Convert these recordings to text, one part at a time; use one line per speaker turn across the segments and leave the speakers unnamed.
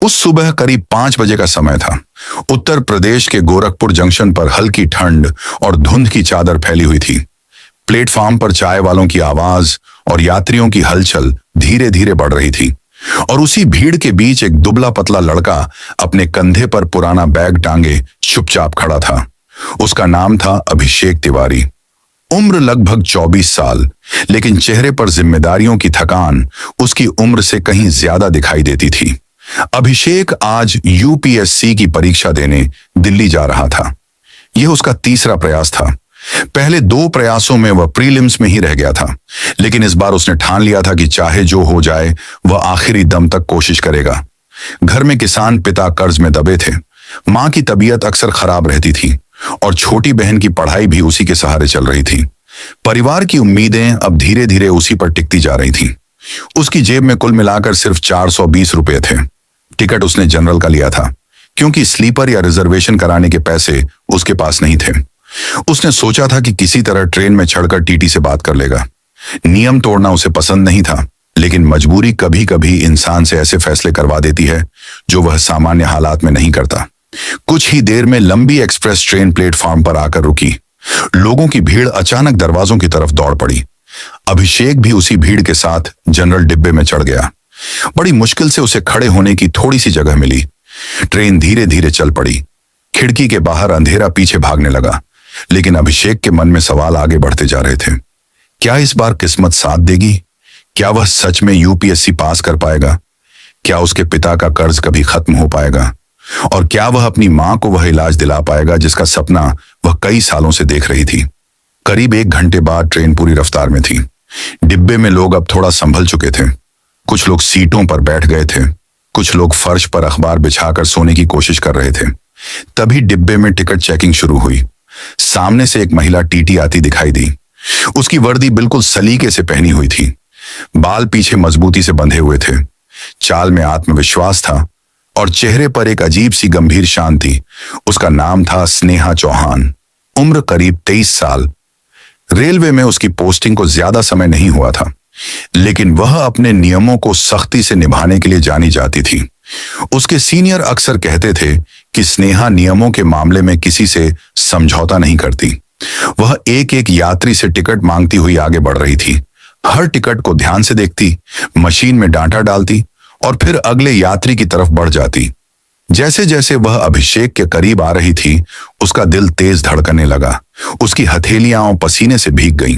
उस सुबह करीब 5 बजे का समय था। उत्तर प्रदेश के गोरखपुर जंक्शन पर हल्की ठंड और धुंध की चादर फैली हुई थी। प्लेटफॉर्म पर चाय वालों की आवाज और यात्रियों की हलचल धीरे धीरे बढ़ रही थी, और उसी भीड़ के बीच एक दुबला पतला लड़का अपने कंधे पर पुराना बैग टांगे चुपचाप खड़ा था। उसका नाम था अभिषेक तिवारी। उम्र लगभग 24 साल, लेकिन चेहरे पर जिम्मेदारियों की थकान उसकी उम्र से कहीं ज्यादा दिखाई देती थी। अभिषेक आज यूपीएससी की परीक्षा देने दिल्ली जा रहा था। यह उसका तीसरा प्रयास था। पहले 2 प्रयासों में वह प्रीलिम्स में ही रह गया था, लेकिन इस बार उसने ठान लिया था कि चाहे जो हो जाए वह आखिरी दम तक कोशिश करेगा। घर में किसान पिता कर्ज में दबे थे, मां की तबीयत अक्सर खराब रहती थी और छोटी बहन की पढ़ाई भी उसी के सहारे चल रही थी। परिवार की उम्मीदें अब धीरे धीरे उसी पर टिकती जा रही थीं। उसकी जेब में कुल मिलाकर सिर्फ 420 रुपए थे। टिकट उसने जनरल का लिया था, क्योंकि स्लीपर या रिजर्वेशन कराने के पैसे उसके पास नहीं थे। उसने सोचा था कि किसी तरह ट्रेन में चढ़कर टीटी से बात कर लेगा। नियम तोड़ना उसे पसंद नहीं था, लेकिन मजबूरी कभी कभी इंसान से ऐसे फैसले करवा देती है जो वह सामान्य हालात में नहीं करता। कुछ ही देर में लंबी एक्सप्रेस ट्रेन प्लेटफॉर्म पर आकर रुकी। लोगों की भीड़ अचानक दरवाजों की तरफ दौड़ पड़ी। अभिषेक भी उसी भीड़ के साथ जनरल डिब्बे में चढ़ गया। बड़ी मुश्किल से उसे खड़े होने की थोड़ी सी जगह मिली। ट्रेन धीरे धीरे चल पड़ी। खिड़की के बाहर अंधेरा पीछे भागने लगा, लेकिन अभिषेक के मन में सवाल आगे बढ़ते जा रहे थे। क्या इस बार किस्मत साथ देगी? क्या वह सच में यूपीएससी पास कर पाएगा? क्या उसके पिता का कर्ज कभी खत्म हो पाएगा? और क्या वह अपनी मां को वह इलाज दिला पाएगा जिसका सपना वह कई सालों से देख रही थी? करीब 1 घंटे बाद ट्रेन पूरी रफ्तार में थी। डिब्बे में लोग अब थोड़ा संभल चुके थे। कुछ लोग सीटों पर बैठ गए थे, कुछ लोग फर्श पर अखबार बिछाकर सोने की कोशिश कर रहे थे। तभी डिब्बे में टिकट चेकिंग शुरू हुई। सामने से एक महिला टीटी आती दिखाई दी। उसकी वर्दी बिल्कुल सलीके से पहनी हुई थी। बाल पीछे मजबूती से बंधे हुए थे। चाल में आत्मविश्वास था और चेहरे पर एक अजीब सी गंभीर शांति। उसका नाम था स्नेहा चौहान। उम्र करीब 23 साल। रेलवे में उसकी पोस्टिंग को ज्यादा समय नहीं हुआ था, लेकिन वह अपने नियमों को सख्ती से निभाने के लिए जानी जाती थी। उसके सीनियर अक्सर कहते थे कि स्नेहा नियमों के मामले में किसी से समझौता नहीं करती। वह एक एक यात्री से टिकट मांगती हुई आगे बढ़ रही थी। हर टिकट को ध्यान से देखती, मशीन में डाटा डालती और फिर अगले यात्री की तरफ बढ़ जाती। जैसे जैसे वह अभिषेक के करीब आ रही थी, उसका दिल तेज धड़कने लगा। उसकी हथेलियां पसीने से भीग गईं।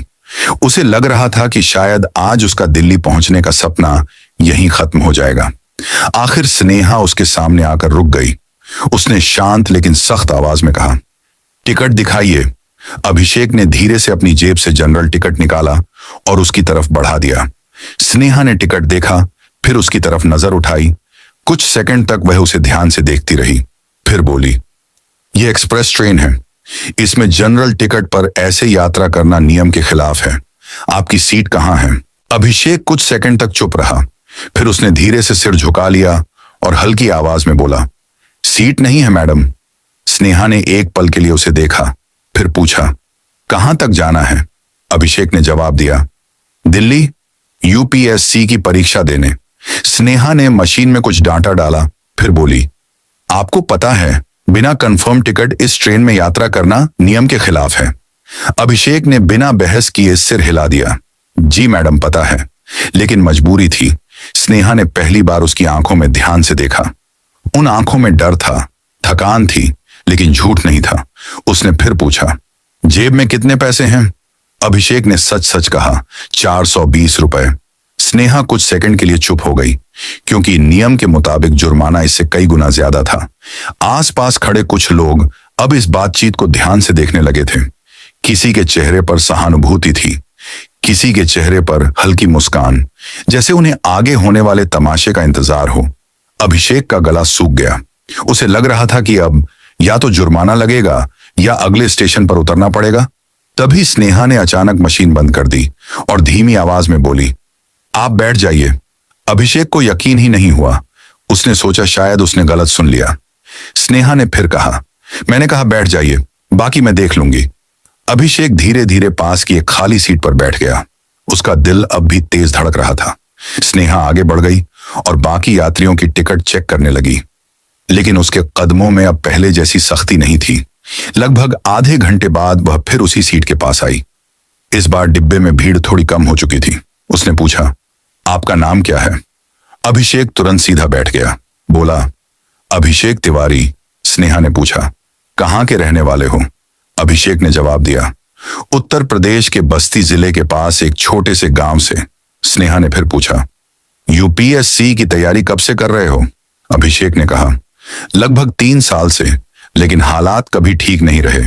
उसे लग रहा था कि शायद आज उसका दिल्ली पहुंचने का सपना यहीं खत्म हो जाएगा। आखिर स्नेहा उसके सामने आकर रुक गई। उसने शांत लेकिन सख्त आवाज में कहा, टिकट दिखाइए। अभिषेक ने धीरे से अपनी जेब से जनरल टिकट निकाला और उसकी तरफ बढ़ा दिया। स्नेहा ने टिकट देखा, फिर उसकी तरफ नजर उठाई। कुछ सेकंड तक वह उसे ध्यान से देखती रही, फिर बोली, यह एक्सप्रेस ट्रेन है। इसमें जनरल टिकट पर ऐसे यात्रा करना नियम के खिलाफ है। आपकी सीट कहाँ है? अभिषेक कुछ सेकंड तक चुप रहा। फिर उसने धीरे से सिर झुका लिया और हल्की आवाज में बोला, सीट नहीं है मैडम। स्नेहा ने एक पल के लिए उसे देखा, फिर पूछा, कहां तक जाना है? अभिषेक ने जवाब दिया, दिल्ली, यूपीएससी की परीक्षा देने। स्नेहा ने मशीन में कुछ डाटा डाला, फिर बोली, आपको पता है बिना कंफर्म टिकट इस ट्रेन में यात्रा करना नियम के खिलाफ है। अभिषेक ने बिना बहस किए सिर हिला दिया, जी मैडम पता है, लेकिन मजबूरी थी। स्नेहा ने पहली बार उसकी आंखों में ध्यान से देखा। उन आंखों में डर था, थकान थी, लेकिन झूठ नहीं था। उसने फिर पूछा, जेब में कितने पैसे हैं? अभिषेक ने सच सच कहा, 420 रुपए। स्नेहा कुछ सेकंड के लिए चुप हो गई, क्योंकि नियम के मुताबिक जुर्माना इससे कई गुना ज्यादा था। आसपास खड़े कुछ लोग अब इस बातचीत को ध्यान से देखने लगे थे। किसी के चेहरे पर सहानुभूति थी, किसी के चेहरे पर हल्की मुस्कान, जैसे उन्हें आगे होने वाले तमाशे का इंतजार हो। अभिषेक का गला सूख गया। उसे लग रहा था कि अब या तो जुर्माना लगेगा या अगले स्टेशन पर उतरना पड़ेगा। तभी स्नेहा ने अचानक मशीन बंद कर दी और धीमी आवाज में बोली, आप बैठ जाइए। अभिषेक को यकीन ही नहीं हुआ। उसने सोचा शायद उसने गलत सुन लिया। स्नेहा ने फिर कहा, मैंने कहा बैठ जाइए, बाकी मैं देख लूंगी। अभिषेक धीरे धीरे पास की एक खाली सीट पर बैठ गया। उसका दिल अब भी तेज धड़क रहा था। स्नेहा आगे बढ़ गई और बाकी यात्रियों की टिकट चेक करने लगी। लेकिन उसके कदमों में अब पहले जैसी सख्ती नहीं थी। लगभग आधे घंटे बाद वह फिर उसी सीट के पास आई। इस बार डिब्बे में भीड़ थोड़ी कम हो चुकी थी। उसने पूछा, आपका नाम क्या है? अभिषेक तुरंत सीधा बैठ गया। बोला, अभिषेक तिवारी। स्नेहा ने पूछा, कहाँ के रहने वाले हो? अभिषेक ने जवाब दिया, उत्तर प्रदेश के बस्ती जिले के पास एक छोटे से गांव से। स्नेहा ने फिर पूछा, यूपीएससी की तैयारी कब से कर रहे हो? अभिषेक ने कहा, लगभग 3 साल से, लेकिन हालात कभी ठीक नहीं रहे।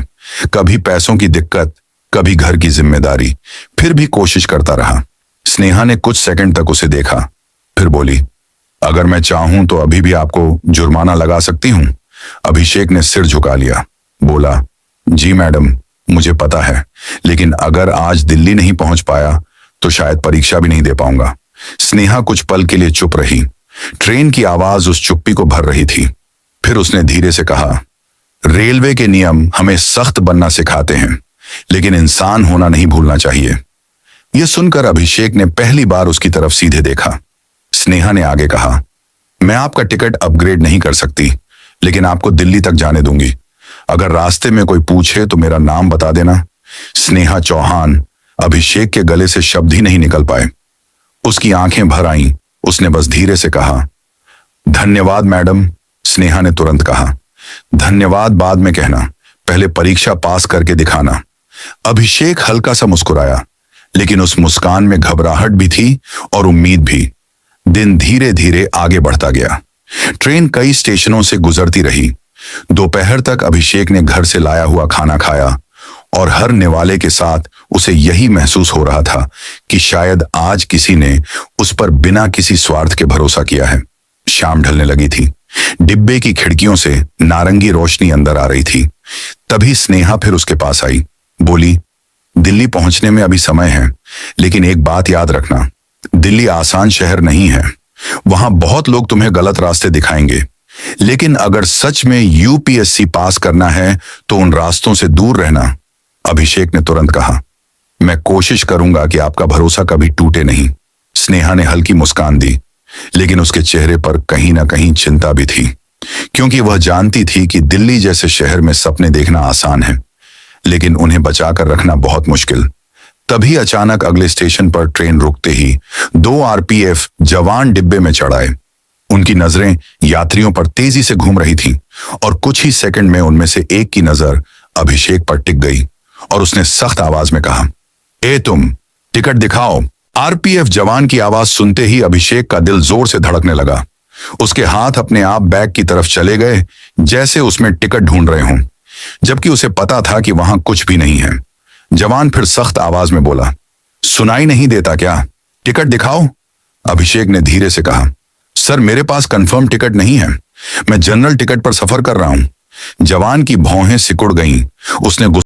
कभी पैसों की दिक्कत, कभी घर की जिम्मेदारी, फिर भी कोशिश करता रहा। स्नेहा ने कुछ सेकंड तक उसे देखा, फिर बोली, अगर मैं चाहूं तो अभी भी आपको जुर्माना लगा सकती हूं। अभिषेक ने सिर झुका लिया। बोला, जी मैडम, मुझे पता है, लेकिन अगर आज दिल्ली नहीं पहुंच पाया तो शायद परीक्षा भी नहीं दे पाऊंगा। स्नेहा कुछ पल के लिए चुप रही। ट्रेन की आवाज उस चुप्पी को भर रही थी। फिर उसने धीरे से कहा, रेलवे के नियम हमें सख्त बनना सिखाते हैं, लेकिन इंसान होना नहीं भूलना चाहिए। यह सुनकर अभिषेक ने पहली बार उसकी तरफ सीधे देखा। स्नेहा ने आगे कहा, मैं आपका टिकट अपग्रेड नहीं कर सकती, लेकिन आपको दिल्ली तक जाने दूंगी। अगर रास्ते में कोई पूछे तो मेरा नाम बता देना। स्नेहा चौहान। अभिषेक के गले से शब्द ही नहीं निकल पाए। उसकी आंखें भर आईं। उसने बस धीरे से कहा, धन्यवाद मैडम। स्नेहा ने तुरंत कहा, धन्यवाद बाद में कहना, पहले परीक्षा पास करके दिखाना। अभिषेक हल्का सा मुस्कुराया, लेकिन उस मुस्कान में घबराहट भी थी और उम्मीद भी। दिन धीरे धीरे आगे बढ़ता गया। ट्रेन कई स्टेशनों से गुजरती रही। दोपहर तक अभिषेक ने घर से लाया हुआ खाना खाया और हर निवाले के साथ उसे यही महसूस हो रहा था कि शायद आज किसी ने उस पर बिना किसी स्वार्थ के भरोसा किया है। शाम ढलने लगी थी। डिब्बे की खिड़कियों से नारंगी रोशनी अंदर आ रही थी। तभी स्नेहा फिर उसके पास आई। बोली, दिल्ली पहुंचने में अभी समय है, लेकिन एक बात याद रखना, दिल्ली आसान शहर नहीं है। वहां बहुत लोग तुम्हें गलत रास्ते दिखाएंगे, लेकिन अगर सच में यूपीएससी पास करना है तो उन रास्तों से दूर रहना। अभिषेक ने तुरंत कहा, मैं कोशिश करूंगा कि आपका भरोसा कभी टूटे नहीं। स्नेहा ने हल्की मुस्कान दी, लेकिन उसके चेहरे पर कहीं ना कहीं चिंता भी थी, क्योंकि वह जानती थी कि दिल्ली जैसे शहर में सपने देखना आसान है, लेकिन उन्हें बचाकर रखना बहुत मुश्किल। तभी अचानक अगले स्टेशन पर ट्रेन रुकते ही 2 आरपीएफ जवान डिब्बे में चढ़ आए। उनकी नजरें यात्रियों पर तेजी से घूम रही थीं और कुछ ही सेकंड में उनमें से एक की नजर अभिषेक पर टिक गई और उसने सख्त आवाज में कहा, ए तुम, टिकट दिखाओ। आरपीएफ जवान की आवाज सुनते ही अभिषेक का दिल जोर से धड़कने लगा। उसके हाथ अपने आप बैग की तरफ चले गए, जैसे उसमें टिकट ढूंढ रहे हों, जबकि उसे पता था कि वहां कुछ भी नहीं है। जवान फिर सख्त आवाज में बोला, सुनाई नहीं देता क्या? टिकट दिखाओ। अभिषेक ने धीरे से कहा, सर मेरे पास कंफर्म टिकट नहीं है, मैं जनरल टिकट पर सफर कर रहा हूं। जवान की भौहें सिकुड़ गईं। उसने